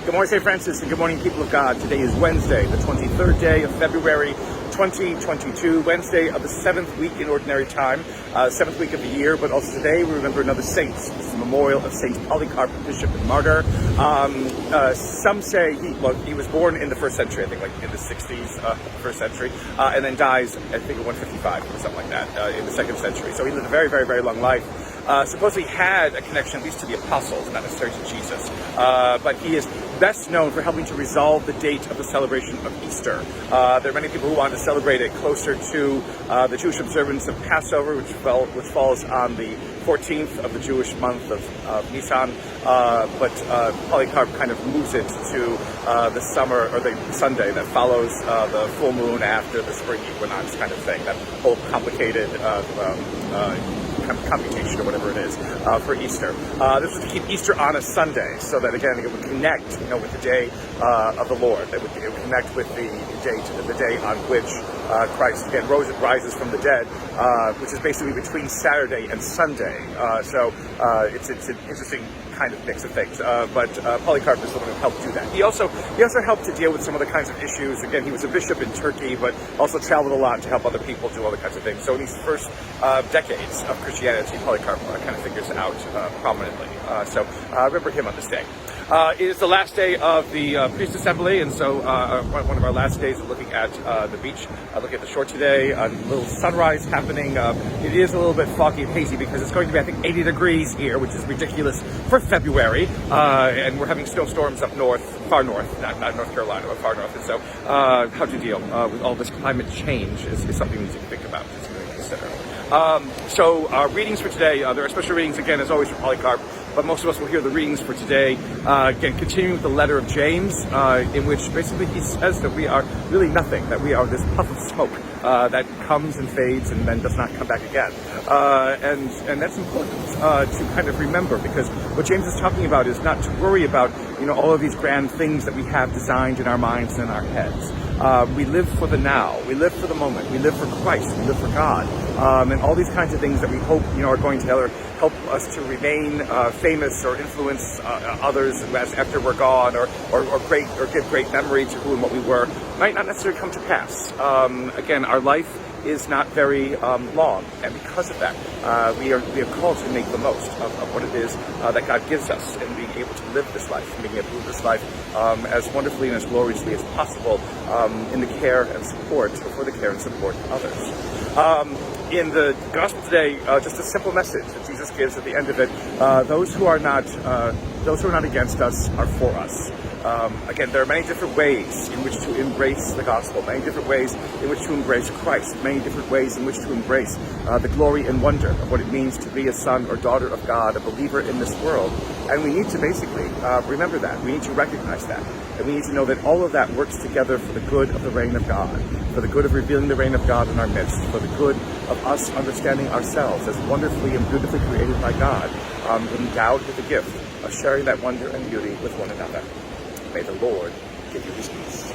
Good morning, St. Francis, and good morning, people of God. Today is Wednesday, the 23rd day of February, 2022, Wednesday of the 7th week in Ordinary Time, 7th week of the year, but also today we remember another saint. This is the memorial of Saint Polycarp, Bishop and Martyr. Some say he was born in the 1st century, I think like in the 60s, 1st century, and then dies, I think, at 155 or something like that, in the 2nd century. So he lived a very, very, very long life. Supposedly had a connection at least to the apostles, not necessarily to Jesus, but he is best known for helping to resolve the date of the celebration of Easter. There are many people who want to celebrate it closer to the Jewish observance of Passover, which falls on the 14th of the Jewish month of Nisan, but Polycarp kind of moves it to the summer or the Sunday that follows the full moon after the spring equinox kind of thing, that whole complicated computation or whatever it is for Easter. This was to keep Easter on a Sunday, so that again it would connect, with the day of the Lord. It would connect with the day on which Christ again rises from the dead, which is basically between Saturday and Sunday. So it's an interesting kind of mix of things. But Polycarp is the one who helped do that. He also helped to deal with some of the kinds of issues. Again, he was a bishop in Turkey, but also traveled a lot to help other people do all the kinds of things. So in these first decades of Christianity, Polycarp kind of figures out prominently. So remember him on this day. It is the last day of the priest assembly, and so one of our last days of looking at the beach, looking at the shore today. A little sunrise happening. It is a little bit foggy and hazy because it's going to be, I think, 80 degrees here, which is ridiculous for February, and we're having snowstorms up north, far north, not North Carolina, but far north. And so how to deal with all this climate change is something we need to think about, is something to consider. So readings for today, there are special readings again as always for Polycarp, but most of us will hear the readings for today, again continuing with the letter of James, in which basically he says that we are really nothing, that we are this puff of smoke that comes and fades and then does not come back again. And that's important to kind of remember, because what James is talking about is not to worry about all of these grand things that we have designed in our minds and in our heads. We live for the now. We live for the moment. We live for Christ. We live for God. And all these kinds of things that we hope, are going to either help us to remain famous or influence others after we're gone, or give great memory to who and what we were, might not necessarily come to pass. Again, our life is not very long, and because of that, we are called to make the most of what it is that God gives us, and being able to live this life, and being able to live this life as wonderfully and as gloriously as possible in the care and support, for the care and support of others. In the gospel today, just a simple message that Jesus gives at the end of it: those who are not against us are for us. Again, there are many different ways in which to embrace the gospel, many different ways in which to embrace Christ, many different ways in which to embrace the glory and wonder of what it means to be a son or daughter of God, a believer in this world. And we need to basically remember that. We need to recognize that. And we need to know that all of that works together for the good of the reign of God, for the good of revealing the reign of God in our midst, for the good of us understanding ourselves as wonderfully and beautifully created by God, endowed with the gift of sharing that wonder and beauty with one another. May the Lord give you his peace.